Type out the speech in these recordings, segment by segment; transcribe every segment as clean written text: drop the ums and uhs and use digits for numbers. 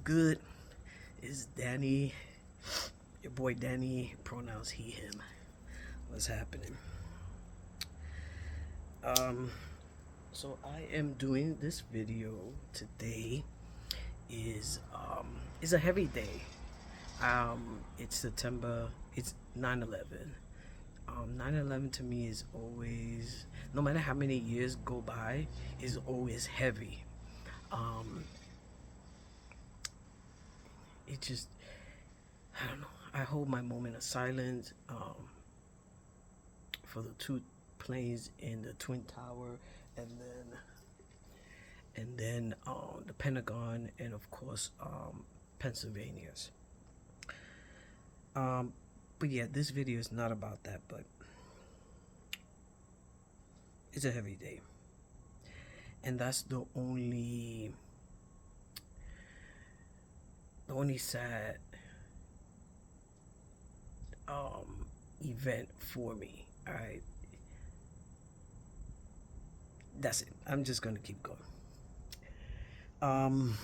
good? It's Danny, your boy Danny, pronouns he, him. What's happening? Um, so I am doing this video today. Is a heavy day. It's September. It's 9/11. 9/11 to me is always, no matter how many years go by, is always heavy. Um, it just, I don't know. I hold my moment of silence for the two planes in the Twin Tower, and then the Pentagon, and of course Pennsylvania's. Um, but yeah, this video is not about that, but it's a heavy day, and that's the only sad event for me. All right, that's it. I'm just gonna keep going. Um,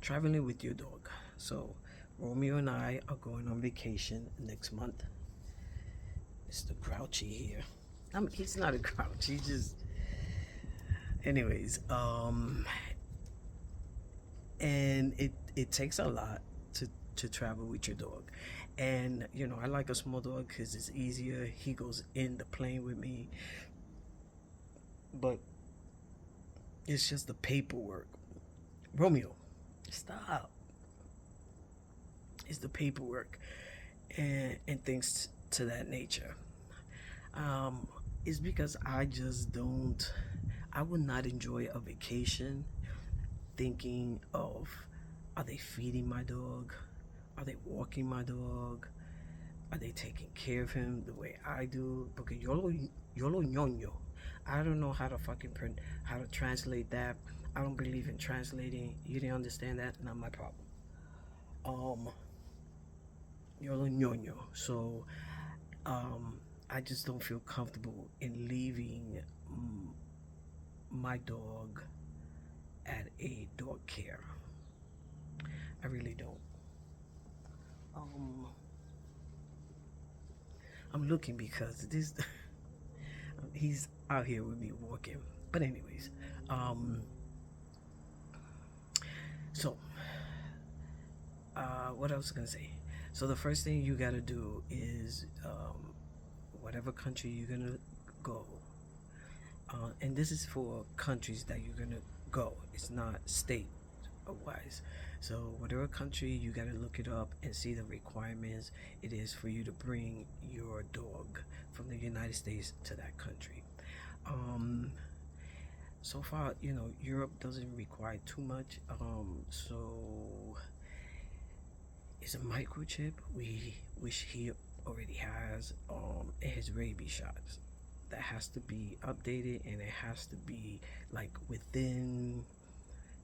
Traveling with your dog. So Romeo and I are going on vacation next month. Mr. Grouchy here. He's not a grouch. He just, anyways. And it takes a lot to travel with your dog, and I like a small dog because it's easier. He goes in the plane with me, but it's just the paperwork. Romeo, stop. It's the paperwork and things to that nature. It's because I would not enjoy a vacation thinking of, are they feeding my dog? Are they walking my dog? Are they taking care of him the way I do? Porque yo lo ñoño. I don't know how to how to translate that. I don't believe in translating. You didn't understand that? Not my problem. Yo lo ñoño. So, I just don't feel comfortable in leaving my dog at a dog care. I really don't. Um, I'm looking because this he's out here with me walking. But anyways, um, so what else was I gonna say? So the first thing you gotta do is whatever country you're gonna go, and this is for countries that you're gonna go. It's not state wise. So whatever country, you gotta look it up and see the requirements it is for you to bring your dog from the United States to that country. Um, so far, Europe doesn't require too much. So it's a microchip. Which he already has. His rabies shots. That has to be updated, and it has to be like within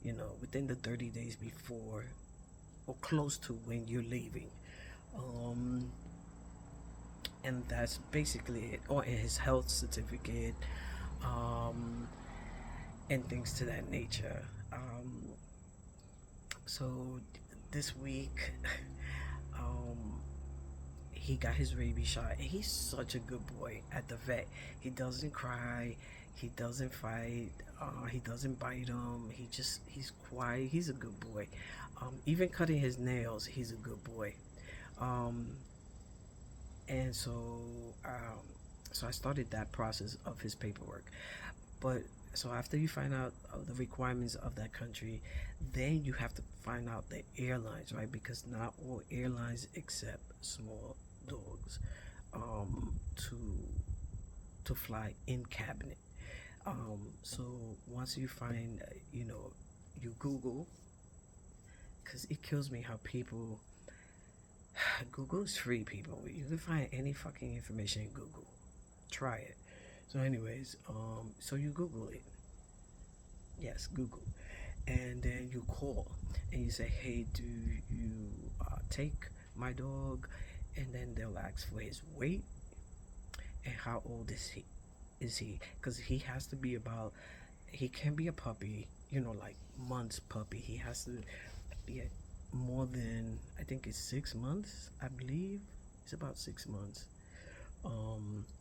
the 30 days before or close to when you're leaving. Um, and that's basically it. Or his health certificate, um, and things to that nature. So this week, um, he got his rabies shot, and he's such a good boy at the vet. He doesn't cry, he doesn't fight, he doesn't bite him. He's quiet. He's a good boy. Even cutting his nails, he's a good boy. um, and so I started that process of his paperwork. But so after you find out the requirements of that country, then you have to find out the airlines, right? Because not all airlines accept small dogs to fly in cabinet. So once you find, you Google, because it kills me how people. Google is free, people. You can find any fucking information in Google. Try it. So, anyways, so you Google it. Yes, Google, and then you call and you say, "Hey, do you take my dog?" And then they'll ask for his weight and how old is he? Because he has to be about. He can be a puppy. like months puppy. He has to get more than, I think it's 6 months, I believe. It's about 6 months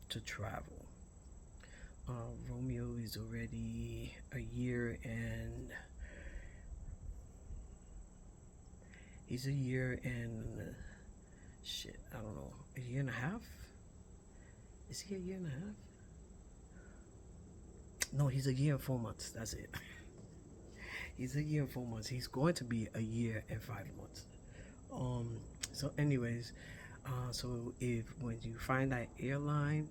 to travel. Romeo is already a year and he's a year and shit, I don't know, a year and a half. Is he a year and a half? No, he's a year and 4 months. That's it. He's a year and 4 months. He's going to be a year and 5 months. Um. So, anyways, so if when you find that airline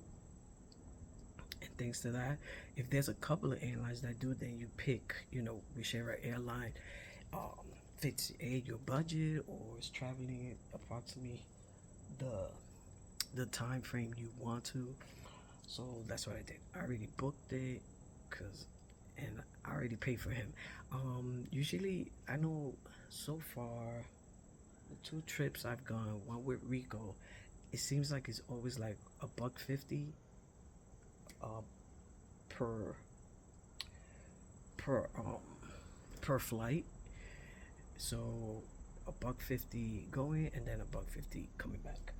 and things to that, if there's a couple of airlines that do, then you pick, whichever airline um, fits your budget or is traveling approximately the the time frame you want to. So that's what I did. I already booked it, cause, and I already paid for him. Usually, I know so far the two trips I've gone, one with Rico, it seems like it's always like a buck 50 uh, per per per flight. So a buck 50 going and then a buck 50 coming back.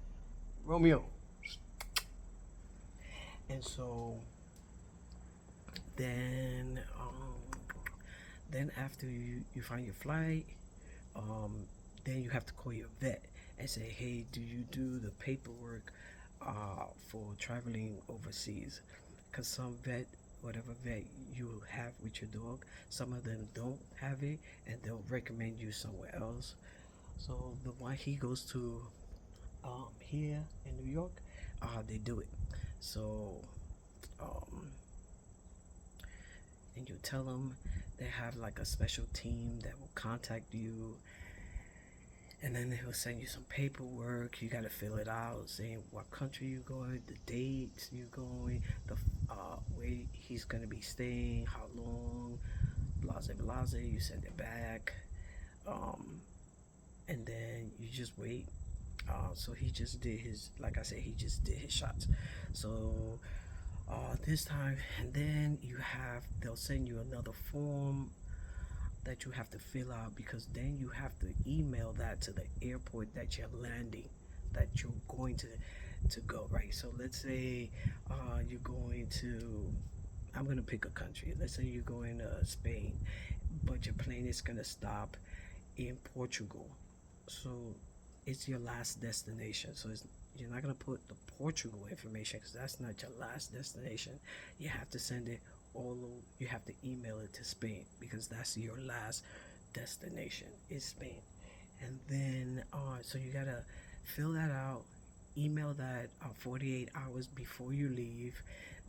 Romeo. And so then then after you find your flight, um, then you have to call your vet and say, hey, do you do the paperwork for traveling overseas? Because some vet, whatever vet you have with your dog, some of them don't have it and they'll recommend you somewhere else. So the one he goes to here in New York, they do it. So um, and you tell them they have like a special team that will contact you, and then he'll send you some paperwork. You got to fill it out saying what country you going, the dates you going, the where he's gonna be staying, how long, blase blase. You send it back, um, and then you just wait. So he just did his, like I said, he just did his shots. So this time, and then they'll send you another form that you have to fill out, because then you have to email that to the airport that you're landing, that you're going to go, right? So let's say you're going to, I'm going to pick a country. Let's say you're going to Spain, but your plane is going to stop in Portugal. So it's your last destination. So you're not going to put the Portugal information, because that's not your last destination. You have to send it all, you have to email it to Spain, because that's your last destination is Spain. And then so you got to fill that out, email that 48 hours before you leave.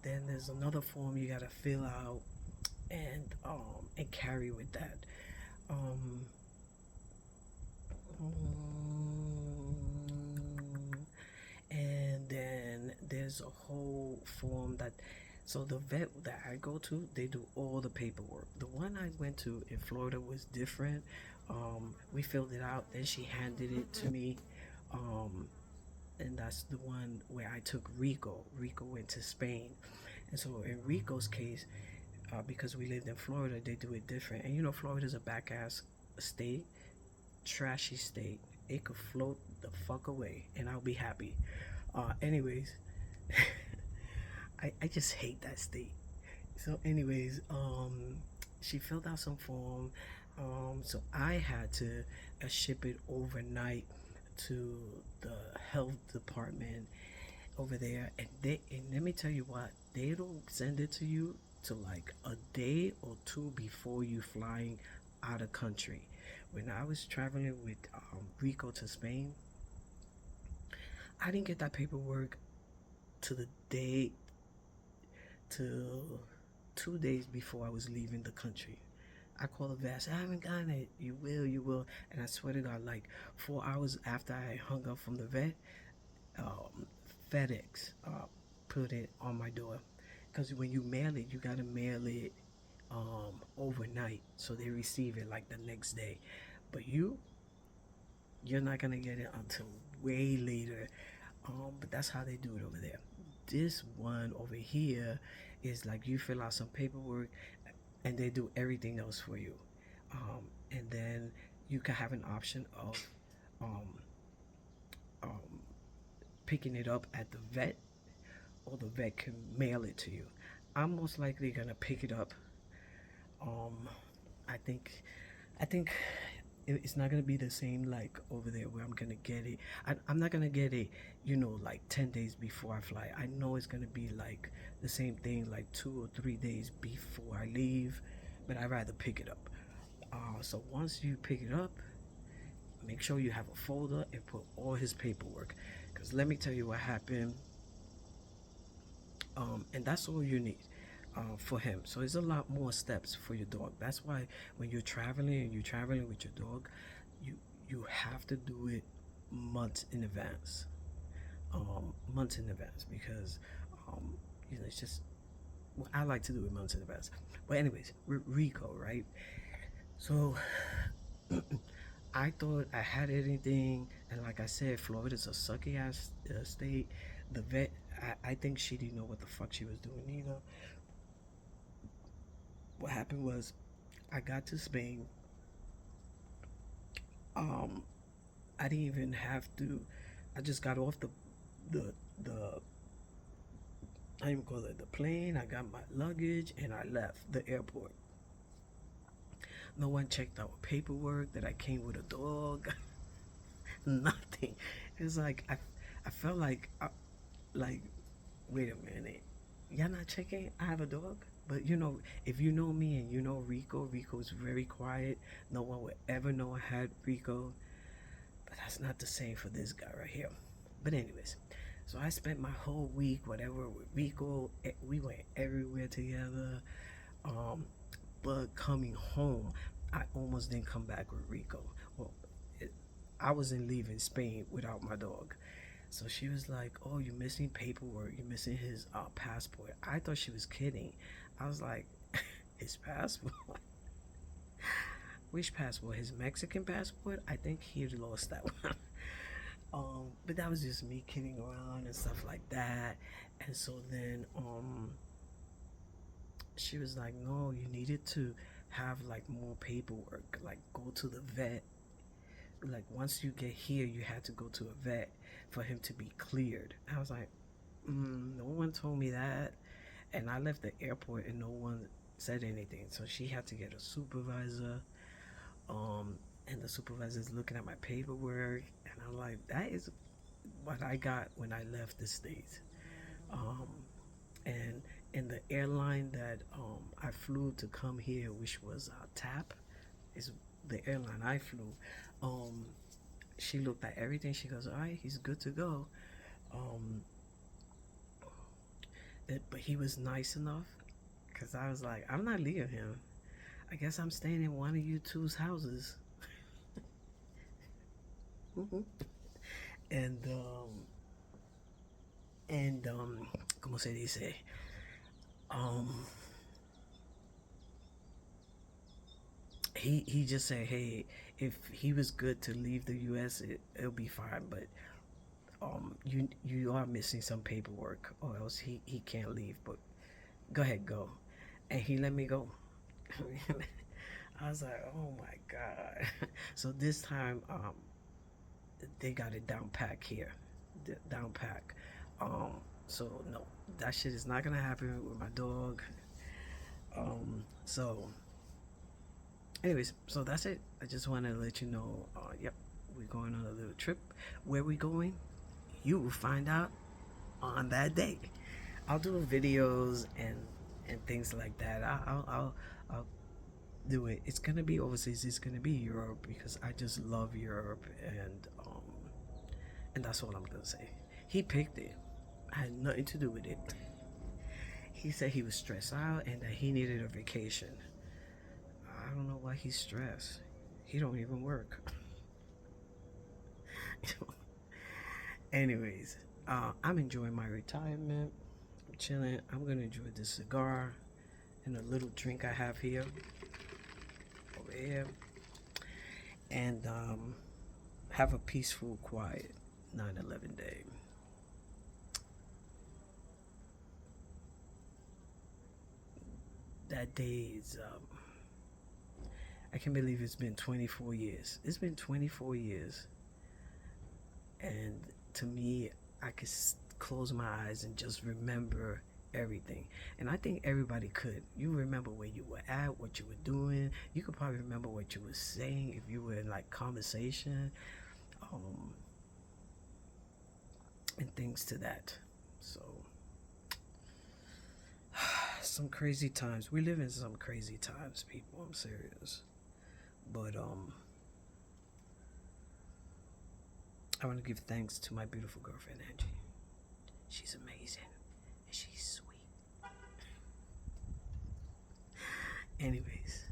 Then there's another form you got to fill out and carry with that. um and then there's a whole form that, so the vet that I go to, they do all the paperwork. The one I went to in Florida was different. We filled it out, then she handed it to me. um, and that's the one where I took Rico went to Spain. And so in Rico's case, because we lived in Florida, they do it different. And Florida's a back ass state, trashy state. It could float the fuck away and I'll be happy. Anyways, I just hate that state. So, anyways, she filled out some form. So I had to ship it overnight to the health department over there, and let me tell you what, they don't send it to you to like a day or two before you flying out of country. When I was traveling with Rico to Spain, I didn't get that paperwork to the day to 2 days before I was leaving the country. I called the vet. I said, I haven't gotten it. You will, you will. And I swear to God, like 4 hours after I hung up from the vet, um, FedEx put it on my door. Because when you mail it, you got to mail it overnight. So they receive it like the next day. But you're not going to get it until way later. But that's how they do it over there. This one over here is like you fill out some paperwork, and they do everything else for you. And then you can have an option of um, um, picking it up at the vet, or the vet can mail it to you. I'm most likely gonna pick it up. Um, I think, I think it's not gonna be the same like over there where I'm gonna get it. I'm not gonna get it, like 10 days before I fly. I know it's gonna be like the same thing, like 2 or 3 days before I leave, but I'd rather pick it up. So once you pick it up, make sure you have a folder and put all his paperwork. Because let me tell you what happened, and that's all you need for him. So it's a lot more steps for your dog. That's why when you're traveling and you're traveling with your dog, you you have to do it months in advance. Months in advance, because it's just, well, I like to do it months in advance. But anyways, Rico, right? So I thought I had anything, and like I said, Florida's a sucky ass state. The vet, I think she didn't know what the fuck she was doing either. What happened was, I got to Spain. Um, I didn't even have to. I just got off the the I even call it the plane. I got my luggage and I left the airport. No one checked out paperwork that I came with a dog. Nothing. It's like I felt like, wait a minute, y'all not checking? I have a dog. But if you know me and you know Rico, Rico's very quiet. No one would ever know I had Rico. But that's not the same for this guy right here. But anyways, so I spent my whole week, whatever, with Rico. We went everywhere together. Um, but coming home, I almost didn't come back with Rico. Well, it, I wasn't leaving Spain without my dog. So she was like, "Oh, you're missing paperwork. You're missing his passport." I thought she was kidding. I was like, "His passport? Which passport? His Mexican passport? I think he lost that one." But that was just me kidding around and stuff like that. And so then she was like, "No, you needed to have like more paperwork. Like go to the vet. Like once you get here, you had to go to a vet for him to be cleared." I was like, no one told me that. And I left the airport and no one said anything. So she had to get a supervisor. Um, and the supervisor's looking at my paperwork, and I'm like, that is what I got when I left the States. Um, and in the airline that I flew to come here, which was TAP, is the airline I flew. Um, she looked at everything. She goes, "All right, he's good to go." Um, but he was nice enough, because I was like, I'm not leaving him. I guess I'm staying in one of you two's houses. and como se dice, um, he just said, hey, if he was good to leave the U.S., it'll be fine, but you are missing some paperwork, or else he can't leave. But go ahead, go, and he let me go. I was like, oh my god. So this time, they got it down pack here, down pack. Um, so no, that shit is not gonna happen with my dog. So anyways, so that's it. I just wanted to let you know. Yep, we're going on a little trip. Where we going? You will find out on that day. I'll do videos and things like that. I'll do it. It's gonna be overseas. It's gonna be Europe, because I just love Europe, and that's all I'm gonna say. He picked it. I had nothing to do with it. He said he was stressed out and that he needed a vacation. I don't know why he's stressed. He don't even work. Anyways, I'm enjoying my retirement. I'm chilling. I'm gonna enjoy this cigar and a little drink I have here, over here, and have a peaceful, quiet 9/11 day. that day is I can't believe it's been 24 years. It's been 24 years, and to me, I could close my eyes and just remember everything. And I think everybody could. You remember where you were at, what you were doing. You could probably remember what you were saying if you were in like conversation, um, and things to that. So, some crazy times. We live in some crazy times, people. I'm serious. But I want to give thanks to my beautiful girlfriend Angie. She's amazing and she's sweet. Anyways,